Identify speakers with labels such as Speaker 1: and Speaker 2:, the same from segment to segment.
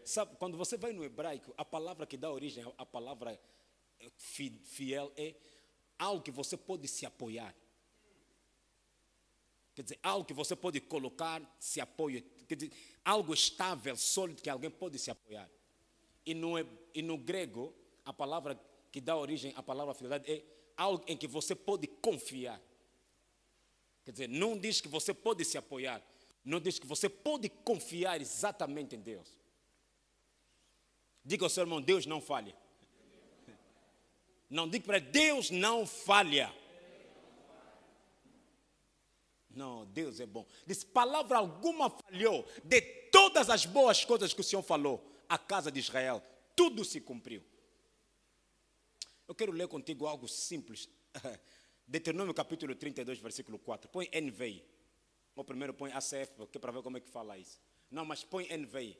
Speaker 1: Sabe, quando você vai no hebraico, a palavra que dá origem à palavra fiel é algo que você pode se apoiar. Quer dizer, algo que você pode colocar, se apoia. Quer dizer, algo estável, sólido, que alguém pode se apoiar. E no grego, a palavra que dá origem à palavra fidelidade é algo em que você pode confiar. Quer dizer, não diz que você pode se apoiar. Não diz que você pode confiar exatamente em Deus. Diga ao seu irmão, Deus não falha. Não, diga para ele, Deus não falha. Não, Deus é bom. Diz, palavra alguma falhou. De todas as boas coisas que o Senhor falou, a casa de Israel, tudo se cumpriu. Eu quero ler contigo algo simples. Deuteronômio capítulo 32, versículo 4. Põe NVI. Ou primeiro põe ACF, que é para ver como é que fala isso. Não, mas põe NVI.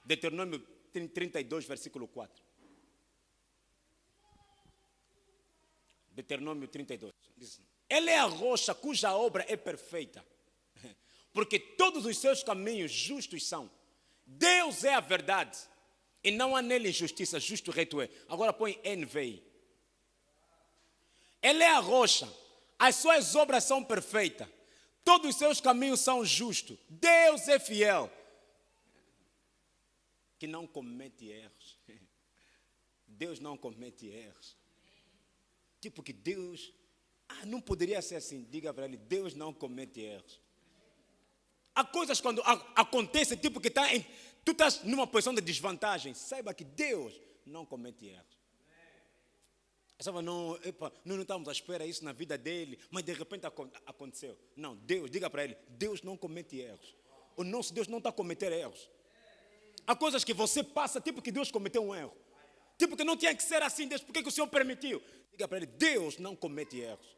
Speaker 1: Deuteronômio 32, versículo 4. Deuteronômio 32. Diz, ele é a rocha cuja obra é perfeita, porque todos os seus caminhos justos são. Deus é a verdade, e não há nele injustiça, justo reto é. Agora põe NVI. Ele é a rocha, as suas obras são perfeitas, todos os seus caminhos são justos. Deus é fiel, que não comete erros. Deus não comete erros. Tipo que Deus... não poderia ser assim. Diga para ele, Deus não comete erros. Há coisas quando acontecem, tipo que tu estás numa posição de desvantagem. Saiba que Deus não comete erros. Sabe, não estamos à espera disso na vida dele, mas de repente aconteceu. Não, Deus, diga para ele, Deus não comete erros. O nosso Deus não está a cometer erros. Há coisas que você passa, tipo que Deus cometeu um erro. Tipo que não tinha que ser assim, Deus, por que o Senhor permitiu? Diga para ele, Deus não comete erros.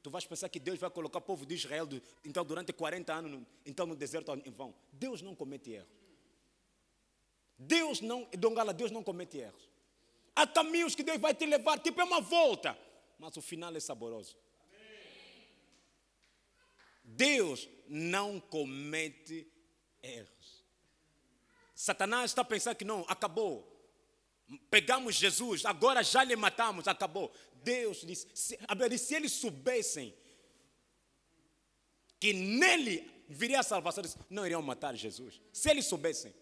Speaker 1: Tu vais pensar que Deus vai colocar o povo de Israel então, durante 40 anos então, no deserto em vão. Deus não comete erros. Deus não comete erros. Há caminhos que Deus vai te levar, tipo é uma volta, mas o final é saboroso. Deus não comete erros. Satanás está pensando que não, acabou. Pegamos Jesus, agora já lhe matamos, acabou. Deus disse, se eles soubessem que nele viria a salvação, não iriam matar Jesus. Se eles soubessem.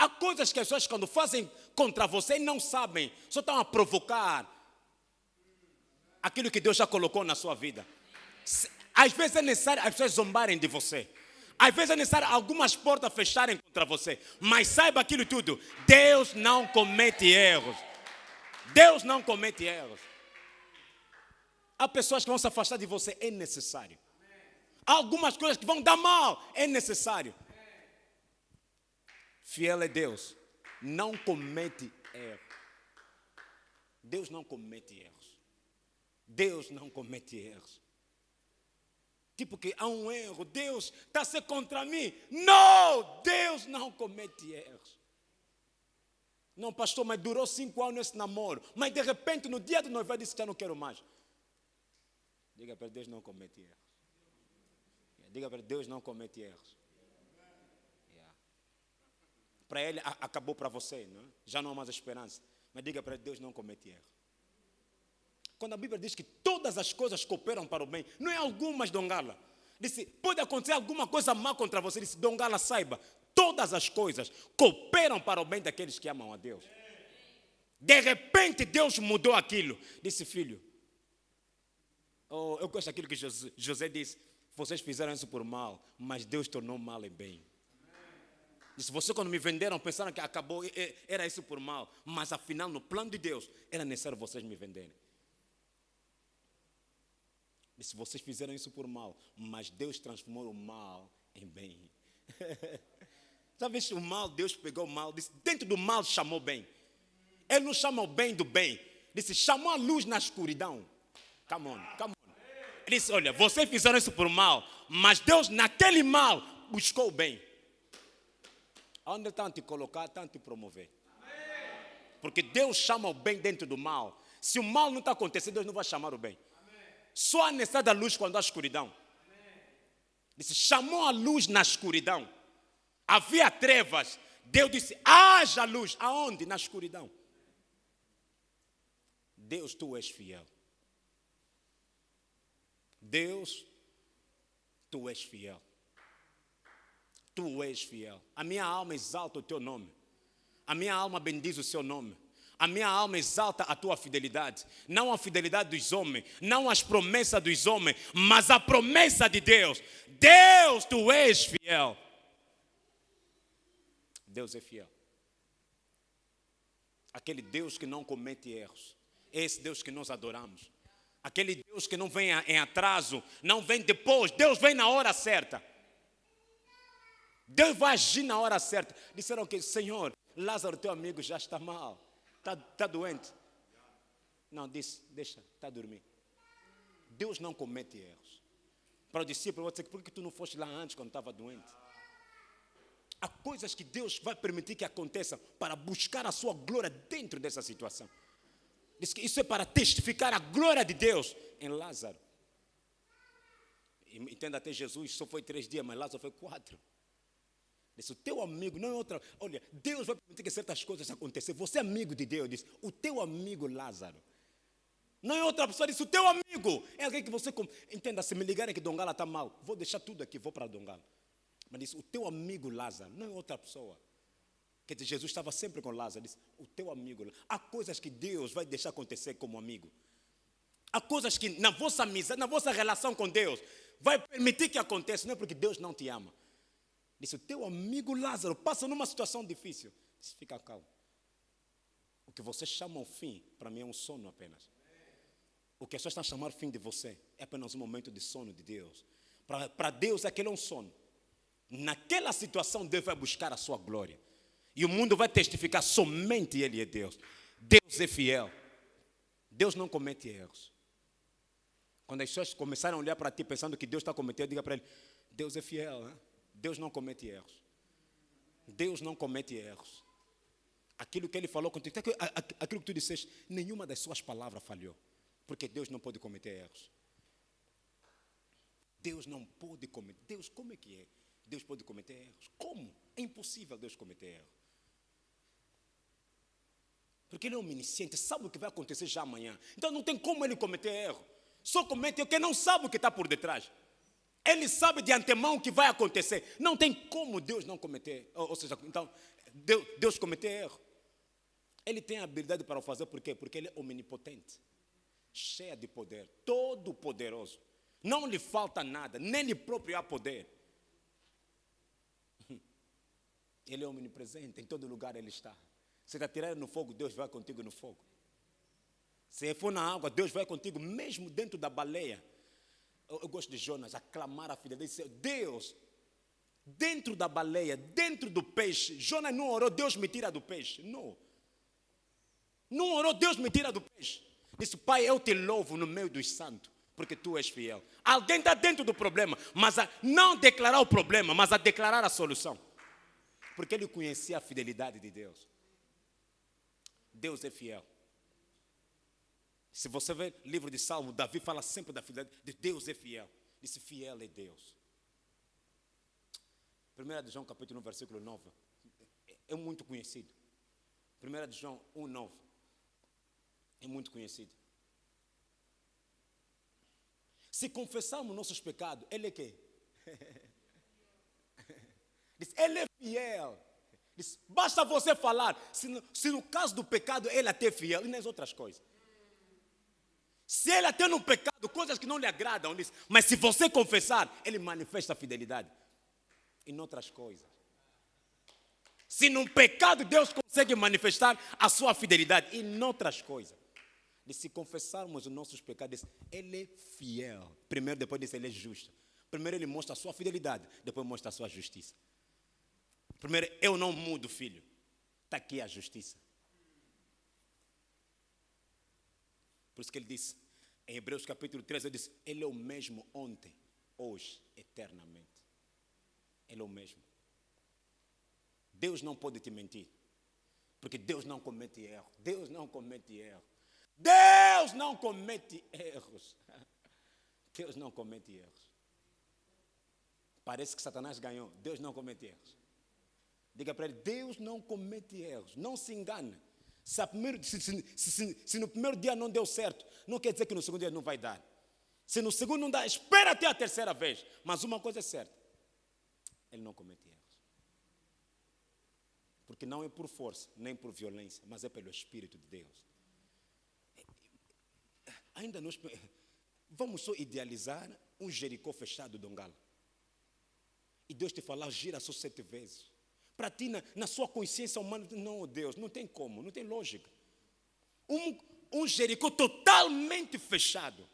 Speaker 1: Há coisas que as pessoas quando fazem contra você não sabem, só estão a provocar aquilo que Deus já colocou na sua vida. Às vezes é necessário as pessoas zombarem de você. Às vezes é necessário algumas portas fecharem contra você. Mas saiba aquilo tudo. Deus não comete erros. Deus não comete erros. Há pessoas que vão se afastar de você. É necessário. Há algumas coisas que vão dar mal. É necessário. Fiel é Deus. Não comete erros. Deus não comete erros. Deus não comete erros. Tipo que há um erro, Deus está a ser contra mim. Não, Deus não comete erros. Não, pastor, mas durou 5 anos esse namoro. Mas de repente, no dia do noivado, disse que já não quero mais. Diga para Deus, não comete erros. Diga para Deus, não comete erros. Para ele, acabou para você, não é? Já não há mais esperança. Mas diga para Deus, não comete erros. Quando a Bíblia diz que todas as coisas cooperam para o bem, não é algumas, Dongala. Disse, pode acontecer alguma coisa má contra você. Disse, Dongala, saiba, todas as coisas cooperam para o bem daqueles que amam a Deus. De repente, Deus mudou aquilo. Disse, filho, eu gosto daquilo que José disse, vocês fizeram isso por mal, mas Deus tornou mal em bem. Disse, vocês quando me venderam, pensaram que acabou, era isso por mal. Mas afinal, no plano de Deus, era necessário vocês me venderem. Disse, vocês fizeram isso por mal, mas Deus transformou o mal em bem. Sabe, o mal, Deus pegou o mal, disse, dentro do mal chamou bem. Ele não chama o bem do bem. Disse, chamou a luz na escuridão. Come on, come on. Ele disse, olha, vocês fizeram isso por mal, mas Deus naquele mal buscou o bem. Onde estão te colocar, estão te promover. Porque Deus chama o bem dentro do mal. Se o mal não está acontecendo, Deus não vai chamar o bem. Só a necessidade da luz quando há escuridão. Disse, chamou a luz na escuridão. Havia trevas. Deus disse, haja luz. Aonde? Na escuridão. Deus, tu és fiel. Deus, tu és fiel. Tu és fiel. A minha alma exalta o teu nome. A minha alma bendiz o seu nome. A minha alma exalta a tua fidelidade. Não a fidelidade dos homens, não as promessas dos homens, mas a promessa de Deus. Deus, tu és fiel. Deus é fiel. Aquele Deus que não comete erros. Esse Deus que nós adoramos. Aquele Deus que não vem em atraso, não vem depois. Deus vem na hora certa. Deus vai agir na hora certa. Disseram que, Senhor, Lázaro, teu amigo, já está mal. Está doente. Não, disse, deixa, está a dormir. Deus não comete erros. Para o discípulo, eu vou dizer, por que tu não foste lá antes quando estava doente? Há coisas que Deus vai permitir que aconteçam para buscar a sua glória dentro dessa situação. Diz que isso é para testificar a glória de Deus em Lázaro. Entenda, até Jesus só foi 3 dias, mas Lázaro foi 4. Disse, o teu amigo não é outra. Olha, Deus vai permitir que certas coisas aconteçam. Você é amigo de Deus, disse, o teu amigo Lázaro. Não é outra pessoa, disse, o teu amigo. É alguém que você. Entenda, se me ligarem que Dongala está mal, vou deixar tudo aqui, vou para Dongala. Mas disse, o teu amigo Lázaro, não é outra pessoa. Quer dizer, Jesus estava sempre com Lázaro. Disse, o teu amigo. Há coisas que Deus vai deixar acontecer como amigo. Há coisas que na vossa amizade, na vossa relação com Deus, vai permitir que aconteça. Não é porque Deus não te ama. Disse, o teu amigo Lázaro passa numa situação difícil. Disse, fica calmo. O que vocês chamam fim, para mim é um sono apenas. O que as pessoas estão chamando fim de você é apenas um momento de sono de Deus. Para Deus aquele é um sono. Naquela situação Deus vai buscar a sua glória. E o mundo vai testificar somente Ele é Deus. Deus é fiel. Deus não comete erros. Quando as pessoas começarem a olhar para ti pensando que Deus está cometendo, diga para ele, Deus é fiel. Hein? Deus não comete erros. Deus não comete erros. Aquilo que Ele falou contigo, aquilo que tu disseste, nenhuma das suas palavras falhou. Porque Deus não pode cometer erros. Deus não pode cometer. Deus, como é que é? Deus pode cometer erros. Como? É impossível Deus cometer erros. Porque Ele é omnisciente, sabe o que vai acontecer já amanhã. Então não tem como Ele cometer erro. Só comete o que não sabe o que está por detrás. Ele sabe de antemão o que vai acontecer. Não tem como Deus não cometer. Ou seja, então, Deus cometer erro. Ele tem a habilidade para o fazer, por quê? Porque Ele é omnipotente. Cheio de poder, todo poderoso. Não lhe falta nada, nem lhe próprio há poder. Ele é omnipresente, em todo lugar Ele está. Se te atirar no fogo, Deus vai contigo no fogo. Se for na água, Deus vai contigo, mesmo dentro da baleia. Eu gosto de Jonas, aclamar a filha dele. Deus, dentro da baleia, dentro do peixe. Jonas não orou, Deus me tira do peixe. Não. Não orou, Deus me tira do peixe. Disse, Pai, eu te louvo no meio dos santos, porque Tu és fiel. Alguém está dentro do problema, mas a não declarar o problema, mas a declarar a solução. Porque ele conhecia a fidelidade de Deus. Deus é fiel. Se você ver o livro de Salmo, Davi fala sempre da fidelidade de Deus é fiel. Disse, fiel é Deus. 1 de João capítulo 1, versículo 9. É muito conhecido. 1 de João 1, 9. É muito conhecido. Se confessarmos nossos pecados, Ele é quê? Diz, Ele é fiel. Diz, basta você falar. Se no caso do pecado Ele até é fiel, e nas outras coisas. Se Ele até no pecado, coisas que não lhe agradam, diz, mas se você confessar, Ele manifesta a fidelidade. E em outras coisas. Se no pecado Deus consegue manifestar a sua fidelidade, e em outras coisas. Diz, se confessarmos os nossos pecados, Ele é fiel. Primeiro, depois diz, Ele é justo. Primeiro Ele mostra a sua fidelidade, depois mostra a sua justiça. Primeiro, eu não mudo, filho. Está aqui a justiça. Por isso que Ele disse, em Hebreus capítulo 13, Ele disse, Ele é o mesmo ontem, hoje, eternamente. Ele é o mesmo. Deus não pode te mentir. Porque Deus não comete erro. Deus não comete erro. Deus não comete erros. Deus não comete erros. Parece que Satanás ganhou. Deus não comete erros. Diga para ele, Deus não comete erros, não se engane. Se no primeiro dia não deu certo, não quer dizer que no segundo dia não vai dar. Se no segundo não dá, espera até a terceira vez. Mas uma coisa é certa, ele não comete erros. Porque não é por força, nem por violência, mas é pelo Espírito de Deus. Ainda nós vamos só idealizar um Jericó fechado de Dongala. E Deus te falar, gira só 7 vezes. Para ti, na sua consciência humana, não, Deus, não tem como, não tem lógica. Um Jericó totalmente fechado.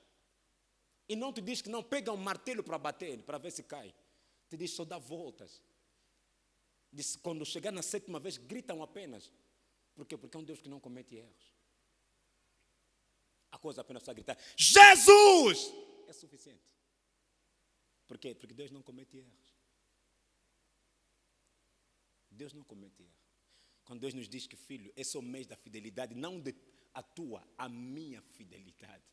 Speaker 1: E não te diz que não, pega um martelo para bater, para ver se cai. Te diz só dá voltas. Diz, quando chegar na 7ª vez, gritam apenas. Por quê? Porque é um Deus que não comete erros. A coisa apenas precisa gritar, Jesus! É suficiente. Por quê? Porque Deus não comete erros. Deus não comete erro. Quando Deus nos diz que, filho, esse é o mês da fidelidade, não a tua, a minha fidelidade.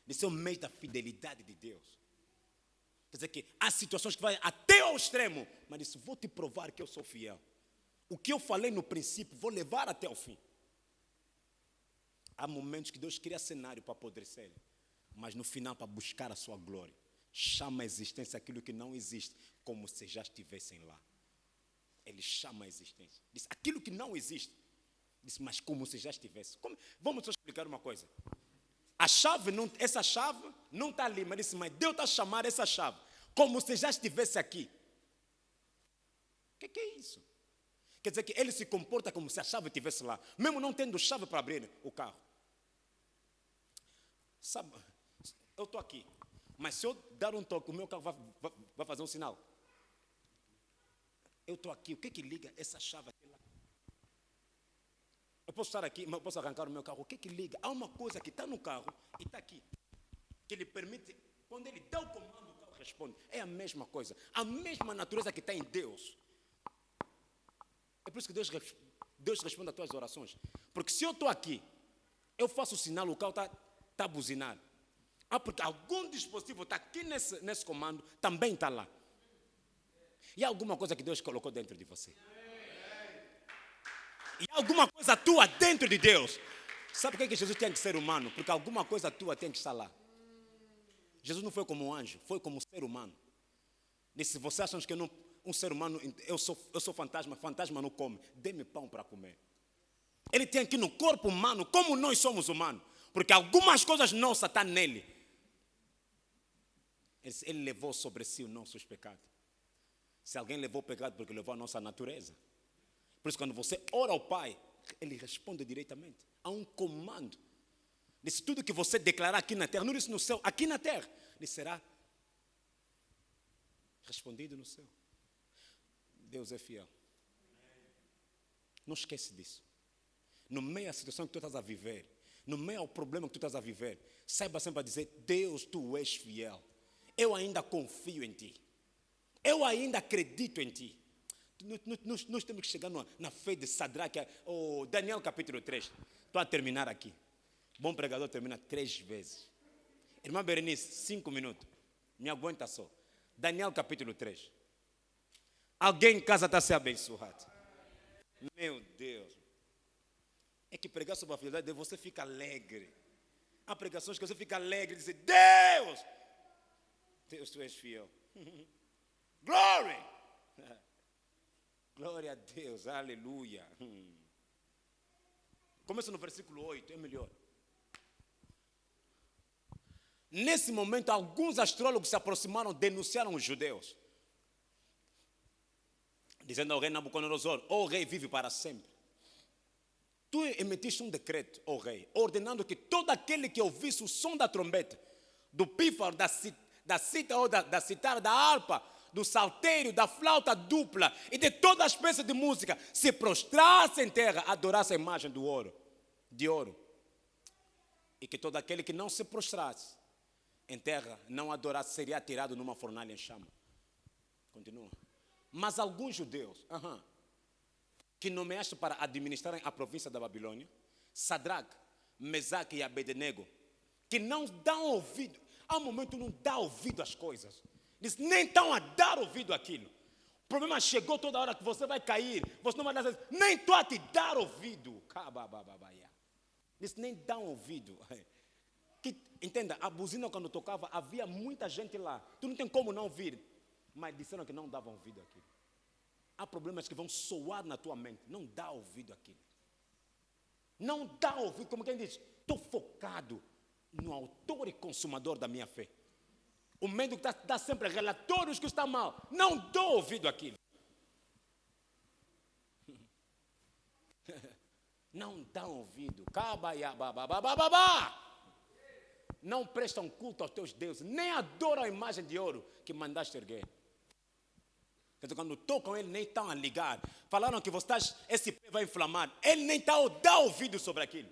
Speaker 1: Esse é o mês da fidelidade de Deus. Quer dizer que há situações que vai até ao extremo, mas disse, vou te provar que eu sou fiel. O que eu falei no princípio, vou levar até o fim. Há momentos que Deus cria cenário para apodrecer, mas no final para buscar a sua glória. Chama a existência aquilo que não existe, como se já estivessem lá. Ele chama a existência. Diz, aquilo que não existe. Diz, mas como se já estivesse. Vamos só explicar uma coisa. Essa chave não está ali, mas disse, mas Deus está a chamar essa chave, como se já estivesse aqui. O que é isso? Quer dizer que ele se comporta como se a chave estivesse lá, mesmo não tendo chave para abrir o carro. Sabe, eu estou aqui, mas se eu dar um toque, o meu carro vai fazer um sinal. Eu estou aqui, o que liga essa chave aqui lá? Eu posso estar aqui, mas eu posso arrancar o meu carro. O que liga? Há uma coisa que está no carro e está aqui, que lhe permite, quando ele dá o comando, o carro responde. É a mesma coisa, a mesma natureza que está em Deus. É por isso que Deus responde às tuas orações. Porque se eu estou aqui, eu faço o sinal, o carro está a buzinar. Porque algum dispositivo está aqui nesse comando, também está lá. E há alguma coisa que Deus colocou dentro de você. E há alguma coisa tua dentro de Deus. Sabe por que Jesus tem que ser humano? Porque alguma coisa tua tem que estar lá. Jesus não foi como um anjo, foi como um ser humano. Disse, você acha que um ser humano, eu sou fantasma, fantasma não come. Dê-me pão para comer. Ele tem aqui no corpo humano, como nós somos humanos. Porque algumas coisas nossas estão nele. Ele levou sobre si os nossos pecados. Se alguém levou o pecado, porque levou a nossa natureza. Por isso, quando você ora ao Pai, Ele responde diretamente. Há um comando. Disse, tudo que você declarar aqui na terra, não disse no céu, aqui na terra, ele será respondido no céu. Deus é fiel. Não esquece disso. No meio da situação que tu estás a viver, no meio do problema que tu estás a viver, saiba sempre a dizer, Deus, tu és fiel. Eu ainda confio em ti. Eu ainda acredito em ti. Nós temos que chegar na fé de Sadraque, Daniel capítulo 3. Estou a terminar aqui. Bom pregador termina 3 vezes. Irmã Berenice, 5 minutos. Me aguenta só. Daniel capítulo 3. Alguém em casa está a ser abençoado. Meu Deus. É que pregar sobre a fidelidade, você fica alegre. Há pregações que você fica alegre e diz, Deus, tu és fiel. Glory! Glória a Deus, aleluia. Começa no versículo 8, é melhor. Nesse momento, alguns astrólogos se aproximaram, denunciaram os judeus, dizendo ao rei Nabucodonosor, o rei vive para sempre. Tu emitiste um decreto, ó rei, ordenando que todo aquele que ouvisse o som da trombeta, do pífaro, da cítara ou da citar, da harpa, do saltério, da flauta dupla e de toda a espécie de música, se prostrasse em terra, adorasse a imagem de ouro. E que todo aquele que não se prostrasse em terra, não adorasse, seria atirado numa fornalha em chama. Continua. Mas alguns judeus, que nomeaste para administrarem a província da Babilônia, Sadraque, Mesaque e Abednego, que não dão ouvido, há um momento que não dá ouvido às coisas, diz, nem estão a dar ouvido àquilo, problema chegou toda hora que você vai cair. Você não vai dar, nem estou a te dar ouvido. Disse, nem dá um ouvido. Entenda, a buzina quando tocava, havia muita gente lá. Tu não tem como não ouvir. Mas disseram que não davam ouvido àquilo. Há problemas que vão soar na tua mente. Não dá ouvido àquilo. Não dá ouvido, como quem diz, estou focado no autor e consumador da minha fé. O médico dá sempre relatórios que está mal. Não dou ouvido àquilo. Não dá ouvido. Não prestam culto aos teus deuses, nem adoram a imagem de ouro que mandaste erguer. Quer dizer, quando tocam, ele nem estão a ligar. Falaram que esse pé vai inflamar. Ele nem está a dar ouvido sobre aquilo.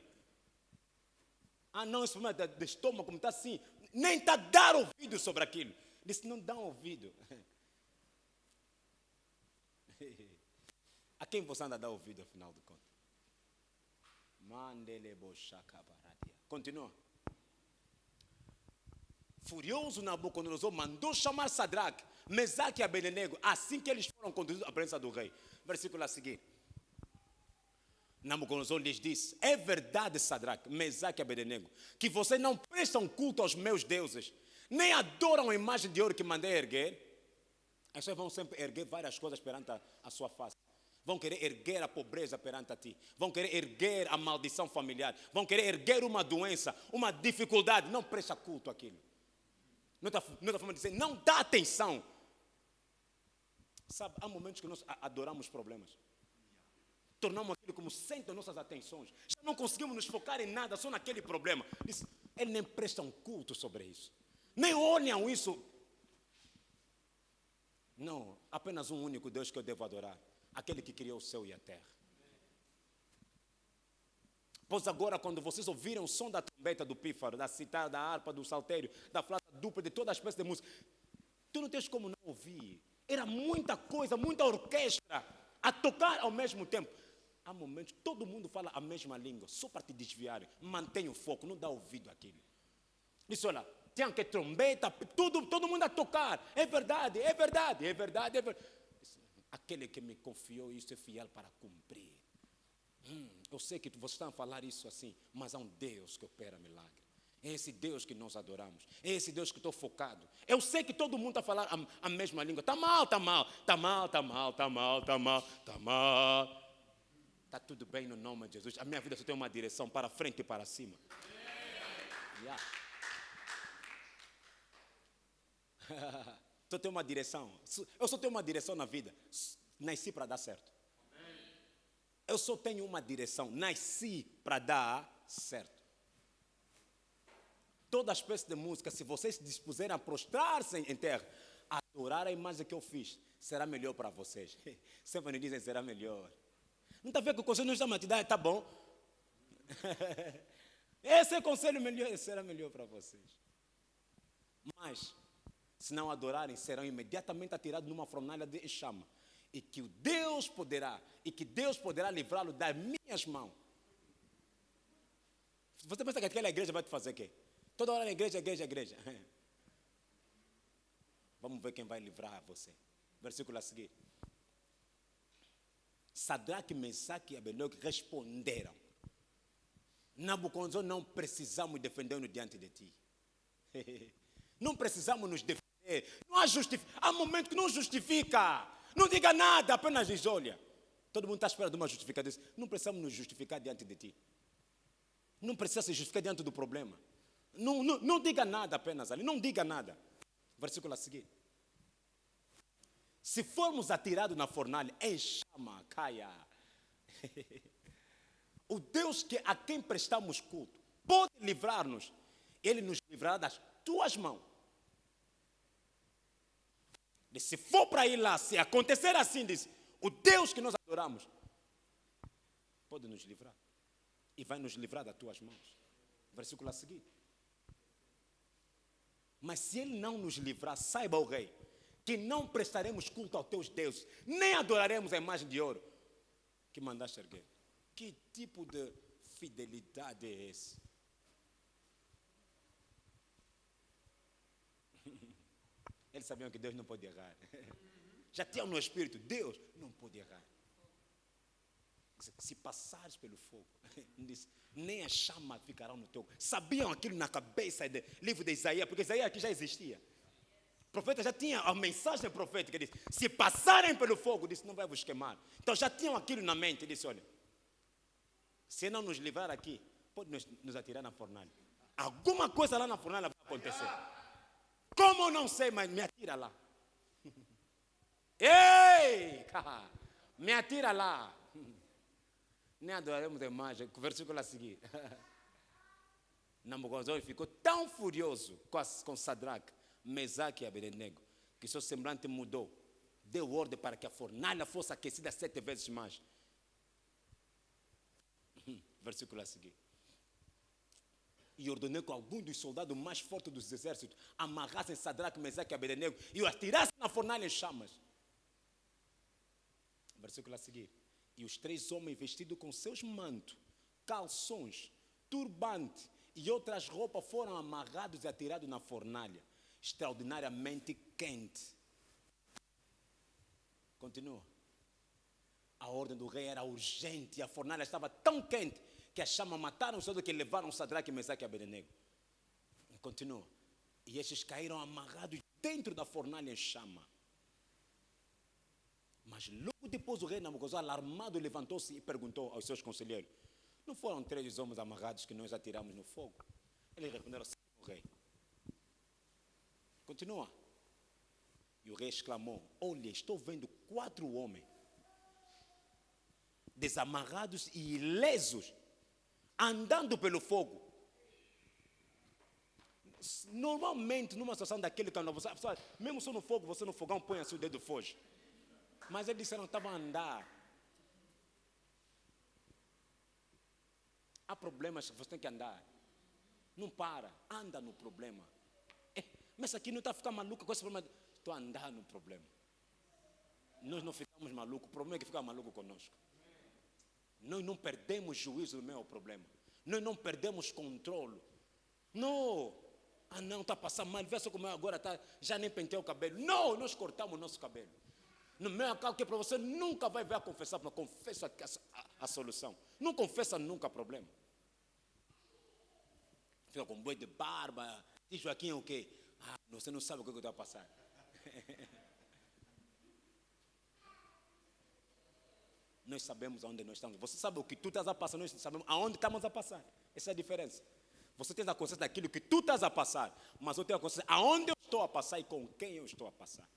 Speaker 1: Não, esse problema de estômago, como está assim. Nem está a dar ouvido sobre aquilo. Disse, não dá ouvido. A quem você anda a dar ouvido, afinal de contas? Continua. Furioso, Nabucodonosor mandou chamar Sadraque, Mesaque e Abednego, assim que eles foram conduzidos à presença do rei. Versículo a seguir. Nabucodonosor lhes disse, é verdade, Sadraque, Mesaque e Abednego, que vocês não prestam culto aos meus deuses, nem adoram a imagem de ouro que mandei erguer. As pessoas vão sempre erguer várias coisas perante a sua face. Vão querer erguer a pobreza perante a ti. Vão querer erguer a maldição familiar. Vão querer erguer uma doença, uma dificuldade. Não presta culto àquilo. Noutra forma de dizer, não dá atenção. Sabe, há momentos que nós adoramos problemas. Tornamos aquilo como centro das nossas atenções. Já não conseguimos nos focar em nada, só naquele problema. Eles nem prestam culto sobre isso. Nem olham isso. Não, apenas um único Deus que eu devo adorar. Aquele que criou o céu e a terra. Pois agora, quando vocês ouviram o som da trombeta, do pífaro, da citar, da harpa, do saltério, da flauta dupla, de toda a espécie de música, tu não tens como não ouvir. Era muita coisa, muita orquestra a tocar ao mesmo tempo. Há momentos que todo mundo fala a mesma língua, só para te desviar. Mantém o foco, não dá ouvido àquilo. Isso, olha, tinha que trombeta, todo mundo a tocar. É verdade, é verdade, é verdade, é verdade. Aquele que me confiou isso é fiel para cumprir. Eu sei que vocês estão a falar isso assim, mas há um Deus que opera milagre. É esse Deus que nós adoramos. É esse Deus que estou focado. Eu sei que todo mundo está a falar a mesma língua. Está mal, está mal. Está mal, está mal, está mal, está mal, está mal. Está tudo bem no nome de Jesus. A minha vida só tem uma direção, para frente e para cima. Yeah. Só tenho uma direção. Eu só tenho uma direção na vida. Nasci para dar certo. Eu só tenho uma direção. Nasci para dar certo. Toda espécie de música, se vocês se dispuserem a prostrar-se em terra, a adorar a imagem que eu fiz, será melhor para vocês. Sempre me dizem, será melhor. Não está vendo que o conselho não está a te dar, está bom. Esse é o conselho melhor, será melhor para vocês. Mas, se não adorarem, serão imediatamente atirados numa fornalha de chama. E que Deus poderá livrá-lo das minhas mãos. Você pensa que aquela igreja vai te fazer o quê? Toda hora na igreja, igreja, igreja. Vamos ver quem vai livrar você. Versículo a seguir. Sadraque, Mesaque e Abednego responderam: Nabucodonosor, não precisamos defender-nos diante de ti. Não precisamos nos defender. Não há há momentos que não justifica. Não diga nada, apenas diz, olha. Todo mundo está esperando de uma justificação. Não precisamos nos justificar diante de ti. Não precisa se justificar diante do problema. Não diga nada apenas ali. Não diga nada. Versículo a seguir. Se formos atirados na fornalha, em chama, caia. O Deus a quem prestamos culto pode livrar-nos. Ele nos livrará das tuas mãos. E se for para ir lá, se acontecer assim, diz, o Deus que nós adoramos pode nos livrar. E vai nos livrar das tuas mãos. Versículo a seguir. Mas se ele não nos livrar, saiba, o rei, que não prestaremos culto aos teus deuses, nem adoraremos a imagem de ouro que mandaste erguer. Que tipo de fidelidade é esse? Eles sabiam que Deus não pode errar. Já tinham no espírito, Deus não pode errar. Se passares pelo fogo, disse, nem a chama ficará no teu. Sabiam aquilo na cabeça do livro de Isaías, porque Isaías aqui já existia. O profeta já tinha a mensagem profética, disse, se passarem pelo fogo, disse, não vai vos queimar. Então já tinham aquilo na mente, disse, olha, se não nos livrar aqui, pode nos atirar na fornalha. Alguma coisa lá na fornalha vai acontecer. Como não sei, mas me atira lá. Ei! Me atira lá. Nem adoraremos a imagem. O versículo a seguir. Nabucodonosor ficou tão furioso com Sadraque, Mesaque e Abednego, que seu semblante mudou. Deu ordem para que a fornalha fosse aquecida 7 vezes mais. Versículo a seguir. E ordenou que alguns dos soldados mais fortes dos exércitos amarrassem Sadraque, Mesaque e Abednego e o atirassem na fornalha em chamas. Versículo a seguir. E os 3 homens vestidos com seus mantos, calções, turbante e outras roupas foram amarrados e atirados na fornalha, extraordinariamente quente. Continua. A ordem do rei era urgente e a fornalha estava tão quente que as chamas mataram os soldados que levaram Sadraque, Mesaque e Abednego. Continua. E estes caíram amarrados dentro da fornalha em chama. Mas logo depois o rei Nabucodonosor, alarmado, levantou-se e perguntou aos seus conselheiros, não foram 3 homens amarrados que nós atiramos no fogo? Eles responderam, sim, o rei. Continua. E o rei exclamou, olha, estou vendo 4 homens desamarrados e ilesos, andando pelo fogo. Normalmente, numa situação daquele que você, mesmo se no fogo, você no fogão põe assim o dedo e foge. Mas eles disseram, estavam a andar. Há problemas, você tem que andar. Não para, anda no problema. Mas aqui não está a ficar maluco com esse problema. Estou a andar no problema. Nós não ficamos malucos, o problema é que fica maluco conosco. Nós não perdemos juízo no meu problema. Nós não perdemos controle. Não. Ah não, está a passar mal. Vê só como agora está, já nem pentei o cabelo. Não, nós cortamos o nosso cabelo. No meu caso, que é para você, nunca vai ver a confessar, mas confessa a solução. Não confessa nunca problema. Fica com boi de barba. Diz Joaquim o quê? Ah, você não sabe o que eu estou a passar. Nós sabemos aonde nós estamos. Você sabe o que tu estás a passar, nós sabemos aonde estamos a passar. Essa é a diferença. Você tem a consciência daquilo que tu estás a passar, mas eu tenho a consciência aonde eu estou a passar e com quem eu estou a passar.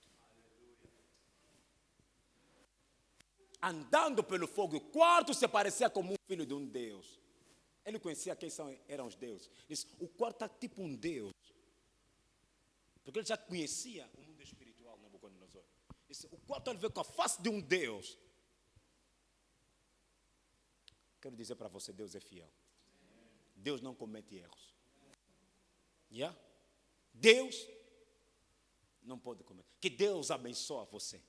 Speaker 1: Andando pelo fogo, o quarto se parecia como um filho de um Deus. Ele conhecia quem eram os deuses. Ele disse, o quarto está tipo um Deus. Porque ele já conhecia o mundo espiritual, Nabucodonosor. Ele disse, o quarto ele veio com a face de um Deus. Quero dizer para você, Deus é fiel. Deus não comete erros. Yeah? Deus não pode cometer. Que Deus abençoe você.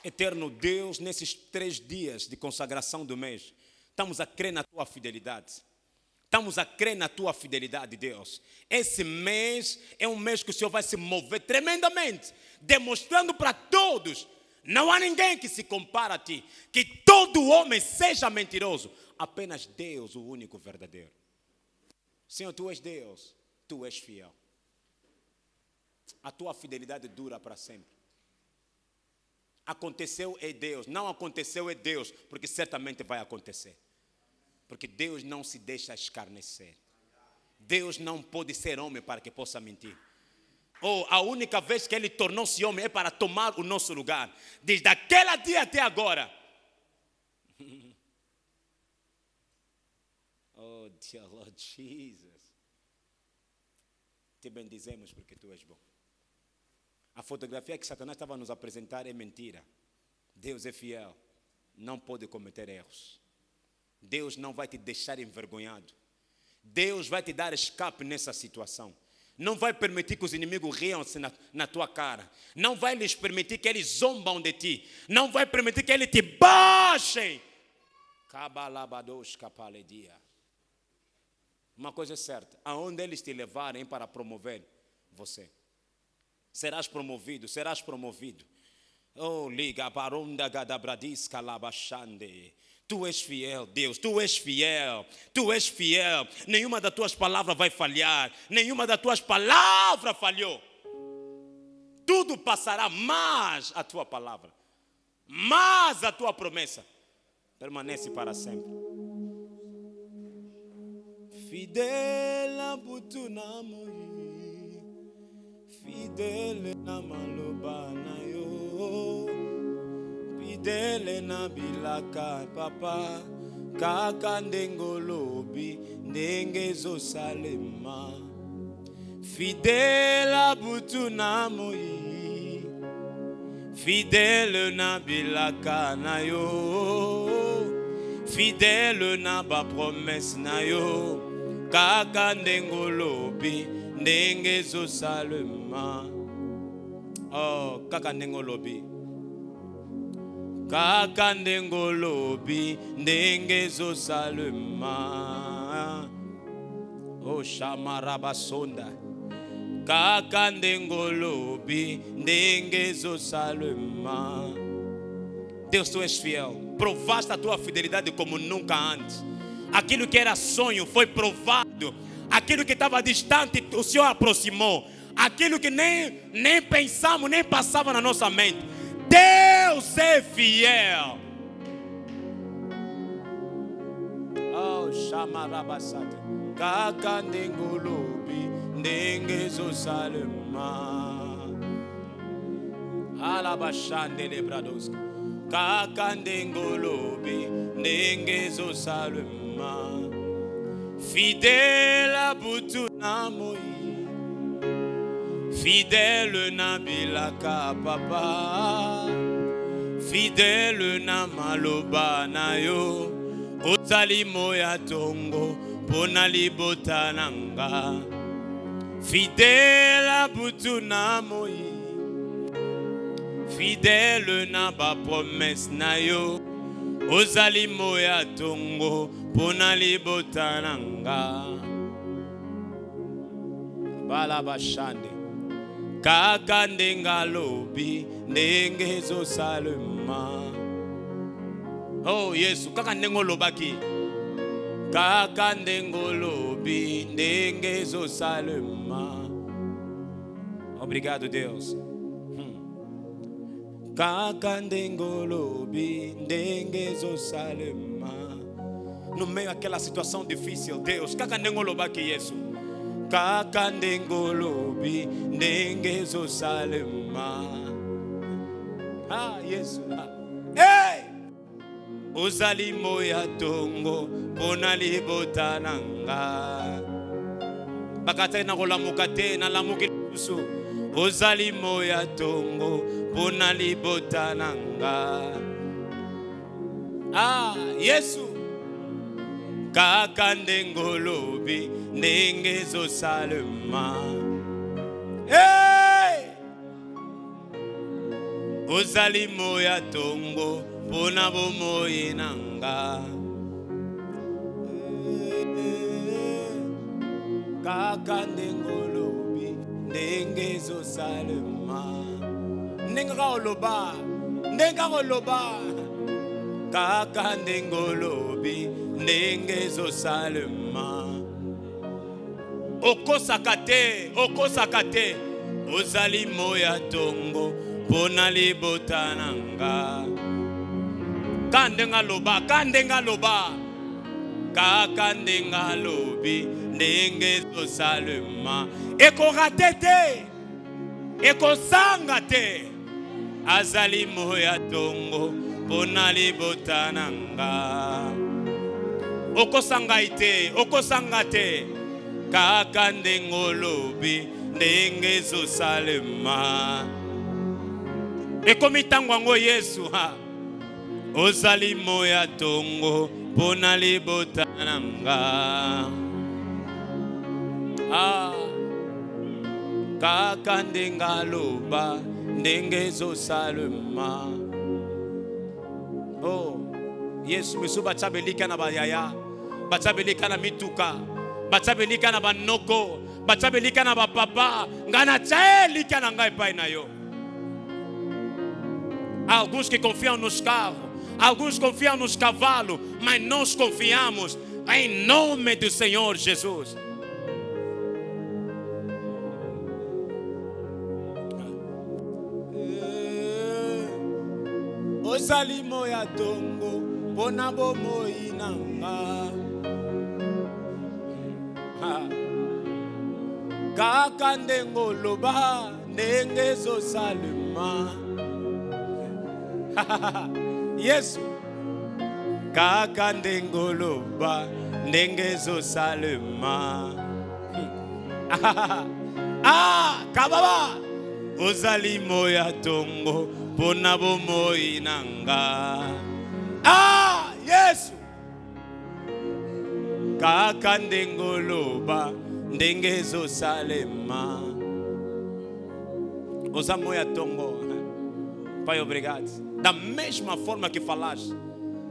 Speaker 1: Eterno Deus, nesses 3 dias de consagração do mês, estamos a crer na tua fidelidade. Estamos a crer na tua fidelidade, Deus. Esse mês é um mês que o Senhor vai se mover tremendamente, demonstrando para todos, não há ninguém que se compara a ti, que todo homem seja mentiroso, apenas Deus, o único verdadeiro. Senhor, tu és Deus, tu és fiel. A tua fidelidade dura para sempre. Aconteceu é Deus, não aconteceu é Deus, porque certamente vai acontecer. Porque Deus não se deixa escarnecer. Deus não pode ser homem para que possa mentir. Ou a única vez que ele tornou-se homem é para tomar o nosso lugar. Desde aquele dia até agora. Oh, dear Lord Jesus. Te bendizemos porque tu és bom. A fotografia que Satanás estava a nos apresentar é mentira. Deus é fiel. Não pode cometer erros. Deus não vai te deixar envergonhado. Deus vai te dar escape nessa situação. Não vai permitir que os inimigos riam-se na tua cara. Não vai lhes permitir que eles zombam de ti. Não vai permitir que eles te baixem. Uma coisa é certa. Aonde eles te levarem para promover você, Serás promovido, serás promovido. Oh, liga barunda gadabradisca labachande. Tu és fiel, Deus, tu és fiel, tu és fiel. Nenhuma das tuas palavras vai falhar, nenhuma das tuas palavras falhou. Tudo passará, mas a tua palavra, mas a tua promessa permanece para sempre. Fidel a butunamo, fidel na maloba na yo, fidel na bilaka papa, kaka ndengolobi ndengezo salema. Fidel a butunamo, fidel na bilaka na yo, fidel na ba promesse na yo, kaka ndengolobi ndengezo salema. Oh, kaka ndengolobi, kaka ndengolobi ndengezo salema. Oh, shamarabasonda, kaka ndengolobi ndengezo salema. Deus, tu és fiel. Provaste a tua fidelidade como nunca antes. Aquilo que era sonho foi provado. Aquilo que estava distante, o Senhor aproximou. Aquilo que nem pensamos, nem passava na nossa mente. Deus é fiel. Oh, shamarabasate, kaka ndengolobi ndengezo salema. Alabashande lebradoska, kaka ndengolobi ndengezo salema. Fidèle à butunamo, fidèle na bilaka papa, fidèle na maloba na yo, ozali moya tongo pona libota nanga. Fidèle à butunamo, fidèle na ba promesse na yo, ozali moya tongo pona libota nanga. Balabashande, kaka ndengalobi ndengezo salema. Oh Yesu, kaka ndengolobaki, kaka ndengolobi ndengezo salema. Obrigado, Deus. Kaka ndengolobi ndengezo salema. No meio daquela situação difícil, Deus, kaka ndengolobaki Yesu, kaka ndengolobi ndengezo salema. Ah, Yesu. Hey! Ozali moya tongo pona libota nanga. Bakata na kolamuka te na lamuki lusu. Ozali moya tongo pona libota nanga. Ah, Yesu. Kaka ndengolobi ndengezo salema. Hey! Ozali moya tongo pona bomoyi nanga. Kaka ndengolobi ndengezo salema. Nenga oloba, nenga oloba. Kaka ndengolobi ndengezo salema. Okosakate, okosakate. Ozali moya tongo pona libota nanga. Kandenga loba, kandenga loba. Kaka ndenga lobi ndengezo salema. Eko ratete, eko sangate. Azali moya tongo pona libota nanga. Okosangaite, okosangate. Kaka ndengolobi ndengezo salema. Ekomitangwango Yesu ha. Ozali moya tongo pona libota nanga. Ah, kaka ndengaloba ndengezo salema. Oh, Yesu misu bachabelika na bayaya, bachabelika na mituka, Batsabe lika na banoko, batsabe lika na bapapa, ngana tsae lika na ngai pai na yo. Alguns que confiam nos carros, alguns confiam nos cavalos, mas nós confiamos em nome do Senhor Jesus. Ozali moya tongo, bona bomo inanga. Kaka ndengo loba, nengezo salema. Yesu. Kaka ndengo loba, nengezo salema. Kababa. Ozali moya tongo, bona bomo inanga. Yesu. Kaka ndengo loba, nengezo salema. Oza moya tongo. Pai, obrigado. Da mesma forma que falaste,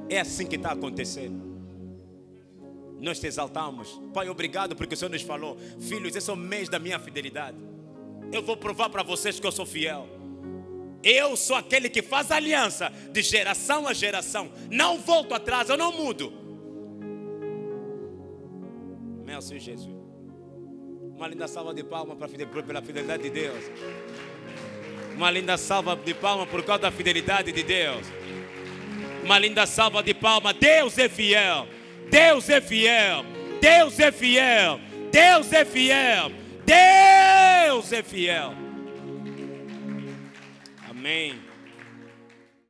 Speaker 1: é assim que está acontecendo. Nós te exaltamos. Pai, obrigado porque o Senhor nos falou: filhos, esse é o mês da minha fidelidade. Eu vou provar para vocês que eu sou fiel. Eu sou aquele que faz aliança de geração a geração. Não volto atrás, eu não mudo. Meu Senhor Jesus. Uma linda salva de palmas pela fidelidade de Deus. Uma linda salva de palmas por causa da fidelidade de Deus. Uma linda salva de palmas. Deus é fiel. Deus é fiel. Deus é fiel. Deus é fiel. Deus é fiel. Amém.